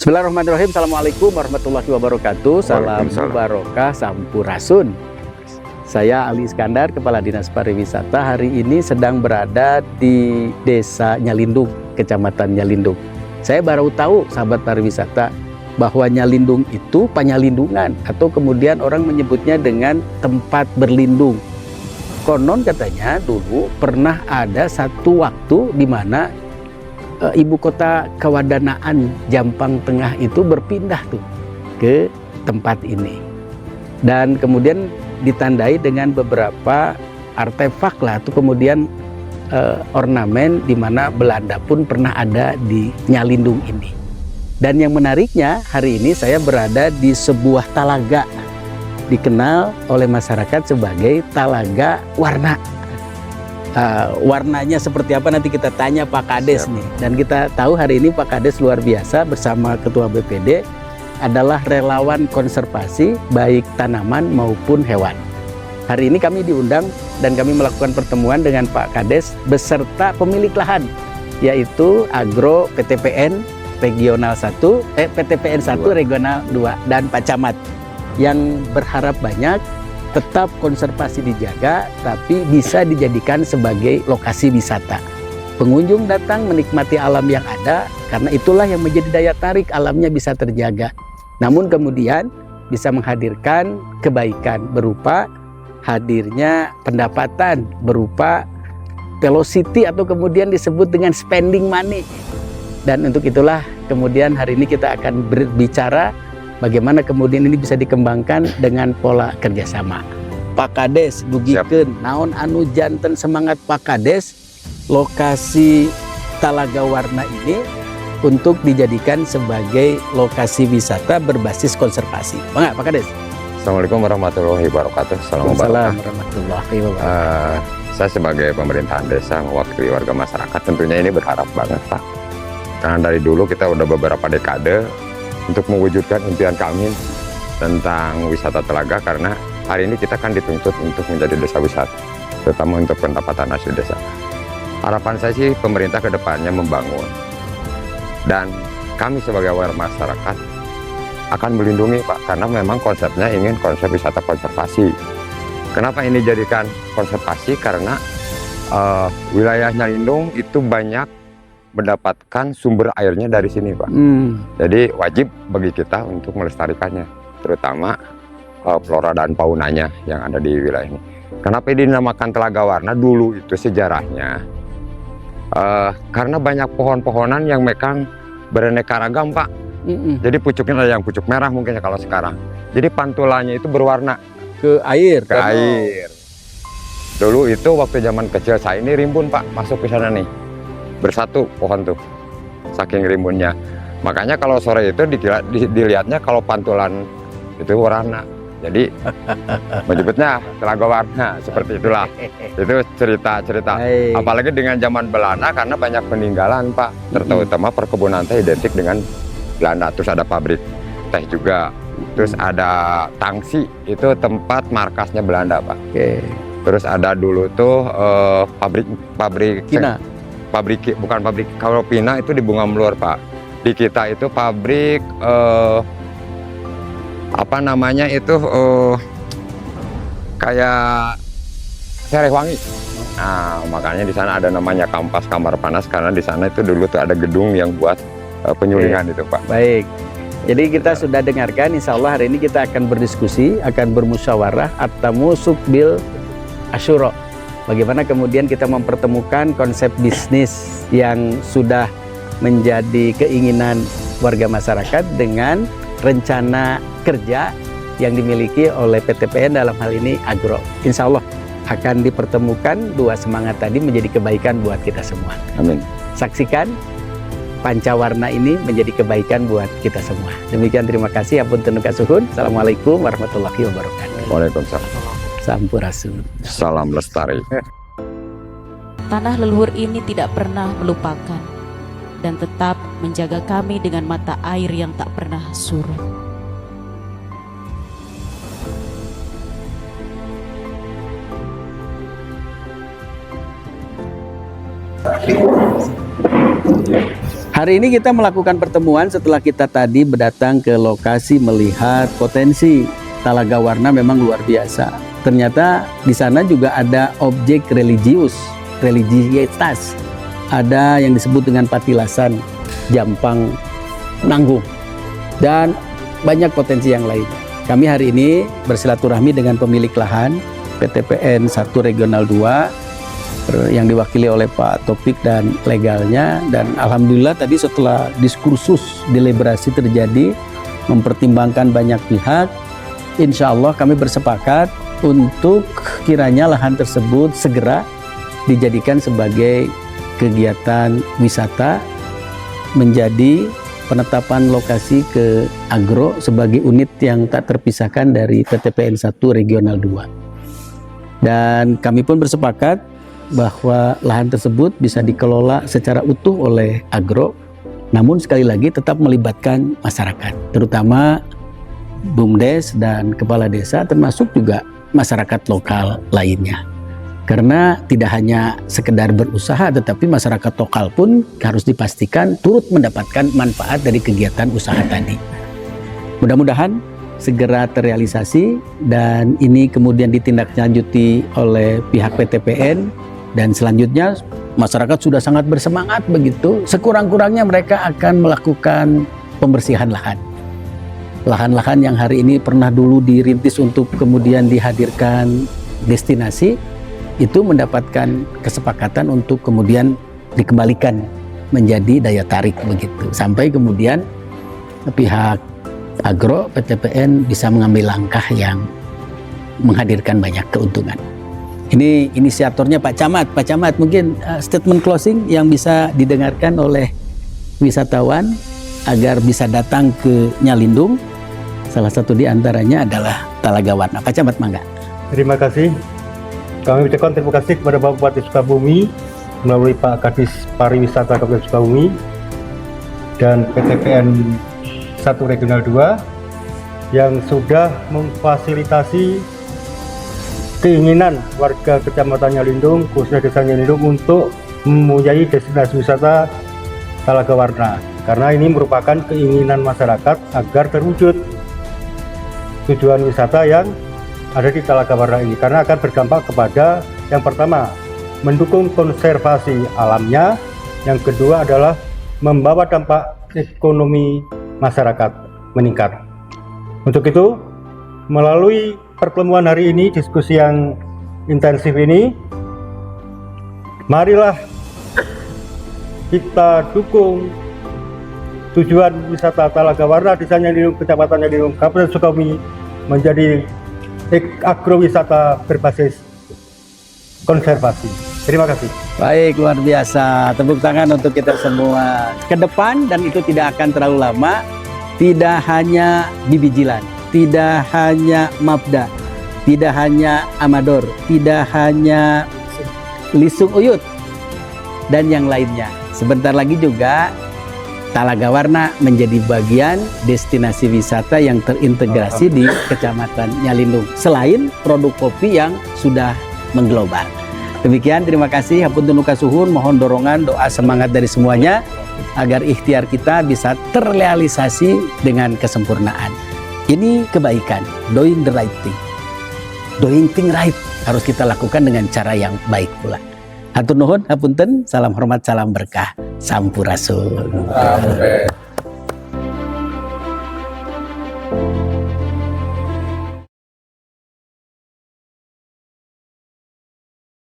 Bismillahirrahmanirrahim. Assalamualaikum warahmatullahi wabarakatuh. Salam barokah, sampurasun. Saya Ali Iskandar, Kepala Dinas Pariwisata. Hari ini sedang berada di Desa Nyalindung, Kecamatan Nyalindung. Saya baru tahu, sahabat pariwisata, bahwa Nyalindung itu penyalindungan, atau kemudian orang menyebutnya dengan tempat berlindung. Konon katanya dulu pernah ada satu waktu di mana ibu kota kewadanaan Jampang Tengah itu berpindah tuh ke tempat ini, dan kemudian ditandai dengan beberapa artefak lah, atau kemudian ornamen di mana Belanda pun pernah ada di Nyalindung ini. Dan yang menariknya, hari ini saya berada di sebuah talaga, dikenal oleh masyarakat sebagai Talaga Warna. Warnanya seperti apa nanti kita tanya Pak Kades nih. Dan kita tahu hari ini Pak Kades luar biasa bersama Ketua BPD adalah relawan konservasi baik tanaman maupun hewan. Hari ini kami diundang dan kami melakukan pertemuan dengan Pak Kades beserta pemilik lahan, yaitu Agro PTPN Regional 1, PTPN 1 Regional 2 dan Pak Camat, yang berharap banyak tetap konservasi dijaga, tapi bisa dijadikan sebagai lokasi wisata. Pengunjung datang menikmati alam yang ada, karena itulah yang menjadi daya tarik, alamnya bisa terjaga. Namun kemudian bisa menghadirkan kebaikan berupa hadirnya pendapatan, berupa velocity atau kemudian disebut dengan spending money. Dan untuk itulah kemudian hari ini kita akan berbicara bagaimana kemudian ini bisa dikembangkan dengan pola kerjasama. Pak Kades, dugikeun naon anu janten semangat Pak Kades lokasi Talaga Warna ini untuk dijadikan sebagai lokasi wisata berbasis konservasi. Bang, Pak Kades. Assalamualaikum warahmatullahi wabarakatuh. Assalamualaikum warahmatullahi wabarakatuh. Saya sebagai pemerintahan desa mewakili warga masyarakat tentunya ini berharap banget Pak. Karena dari dulu kita udah beberapa dekade untuk mewujudkan impian kami tentang wisata telaga, karena hari ini kita kan dituntut untuk menjadi desa wisata, terutama untuk pendapatan asli desa. Harapan saya sih pemerintah ke depannya membangun, dan kami sebagai warga masyarakat akan melindungi Pak, karena memang konsepnya ingin konsep wisata konservasi. Kenapa ini jadikan konservasi? Karena wilayah Nyalindung itu banyak mendapatkan sumber airnya dari sini Pak. Jadi wajib bagi kita untuk melestarikannya, terutama flora dan faunanya yang ada di wilayah ini. Kenapa ini dinamakan Telaga Warna? Dulu itu sejarahnya karena banyak pohon-pohonan yang memang beraneka ragam Pak. Jadi pucuknya ada yang pucuk merah mungkin ya kalau sekarang. Jadi pantulannya itu berwarna ke air. Air. Dulu itu waktu zaman kecil saya ini rimbun Pak, masuk ke sana nih. Bersatu pohon tuh, saking rimbunnya. Makanya kalau sore itu dilihatnya kalau pantulan itu warna. Jadi menyebutnya Telaga Warna, seperti itulah. Itu cerita-cerita. Apalagi dengan zaman Belanda, karena banyak peninggalan Pak, terutama perkebunan teh identik dengan Belanda. Terus ada pabrik teh juga. Terus ada Tangsi, itu tempat markasnya Belanda Pak. Terus ada dulu tuh pabrik bukan pabrik, kalau Pina itu di Bunga Melur Pak. Di kita itu pabrik apa namanya itu kayak Serewangi. Nah, makanya di sana ada namanya Kampas Kamar Panas, karena di sana itu dulu tuh ada gedung yang buat penyulingan itu Pak. Baik. Jadi kita sudah dengarkan, insya Allah hari ini kita akan berdiskusi, akan bermusyawarah at-tamu sukbil asyuro. Bagaimana kemudian kita mempertemukan konsep bisnis yang sudah menjadi keinginan warga masyarakat dengan rencana kerja yang dimiliki oleh PTPN, dalam hal ini Agro. Insya Allah akan dipertemukan dua semangat tadi menjadi kebaikan buat kita semua. Amin. Saksikan Pancawarna ini menjadi kebaikan buat kita semua. Demikian, terima kasih. Apunten kasuhun. Assalamualaikum warahmatullahi wabarakatuh. Waalaikumsalam. Sampurasun. Salam lestari. Tanah leluhur ini tidak pernah melupakan dan tetap menjaga kami dengan mata air yang tak pernah surut. Hari ini kita melakukan pertemuan setelah kita tadi berdatang ke lokasi melihat potensi Talaga Warna memang luar biasa. Ternyata di sana juga ada objek religius, religiusitas. Ada yang disebut dengan Patilasan, Jampang, Nanggung, dan banyak potensi yang lain. Kami hari ini bersilaturahmi dengan pemilik lahan PTPN 1 Regional 2 yang diwakili oleh Pak Topik dan legalnya, dan alhamdulillah tadi setelah diskursus deliberasi terjadi mempertimbangkan banyak pihak, insya Allah kami bersepakat untuk kiranya lahan tersebut segera dijadikan sebagai kegiatan wisata, menjadi penetapan lokasi ke agro sebagai unit yang tak terpisahkan dari PTPN 1 Regional 2. Dan kami pun bersepakat bahwa lahan tersebut bisa dikelola secara utuh oleh agro, namun sekali lagi tetap melibatkan masyarakat, terutama BUMDes dan kepala desa, termasuk juga masyarakat lokal lainnya. Karena tidak hanya sekedar berusaha, tetapi masyarakat lokal pun harus dipastikan turut mendapatkan manfaat dari kegiatan usaha tadi. Mudah-mudahan segera terrealisasi dan ini kemudian ditindaklanjuti oleh pihak PTPN. Dan selanjutnya masyarakat sudah sangat bersemangat begitu. Sekurang-kurangnya mereka akan melakukan pembersihan lahan. Lahan-lahan yang hari ini pernah dulu dirintis untuk kemudian dihadirkan destinasi, itu mendapatkan kesepakatan untuk kemudian dikembalikan menjadi daya tarik begitu. Sampai kemudian pihak agro PTPN bisa mengambil langkah yang menghadirkan banyak keuntungan. Ini inisiatornya Pak Camat. Pak Camat, mungkin statement closing yang bisa didengarkan oleh wisatawan agar bisa datang ke Nyalindung. Salah satu di antaranya adalah Talaga Warna. Pak Camat, mangga. Terima kasih. Kami ucapkan terima kasih kepada Bapak Bupati Sukabumi melalui Pak Kadis Pariwisata Kabupaten Sukabumi dan PTPN 1 Regional 2 yang sudah memfasilitasi keinginan warga Kecamatan Nyalindung, khususnya Desa Nyalindung, untuk mempunyai destinasi wisata Talaga Warna, karena ini merupakan keinginan masyarakat agar terwujud tujuan wisata yang ada di Talaga Warna ini, karena akan berdampak kepada yang pertama mendukung konservasi alamnya, yang kedua adalah membawa dampak ekonomi masyarakat meningkat. Untuk itu, melalui pertemuan hari ini, diskusi yang intensif ini, marilah kita dukung tujuan wisata Talaga Warna Desa Nyalindung, Kecamatan Nyalindung, Kabupaten Sukabumi menjadi agrowisata berbasis konservasi. Terima kasih. Baik, luar biasa. Tepuk tangan untuk kita semua. Ke depan, dan itu tidak akan terlalu lama, tidak hanya bibijilan, tidak hanya Mapda, tidak hanya Amador, tidak hanya Lisung Uyut, dan yang lainnya. Sebentar lagi juga Talaga Warna menjadi bagian destinasi wisata yang terintegrasi di Kecamatan Nyalindung, selain produk kopi yang sudah mengglobal. Demikian, terima kasih. Hapunten nuka suhun, mohon dorongan, doa semangat dari semuanya agar ikhtiar kita bisa terrealisasi dengan kesempurnaan. Ini kebaikan, doing the right thing. Doing thing right harus kita lakukan dengan cara yang baik pula. Hatur nuhun, hapunten, salam hormat, salam berkah, sampurasun.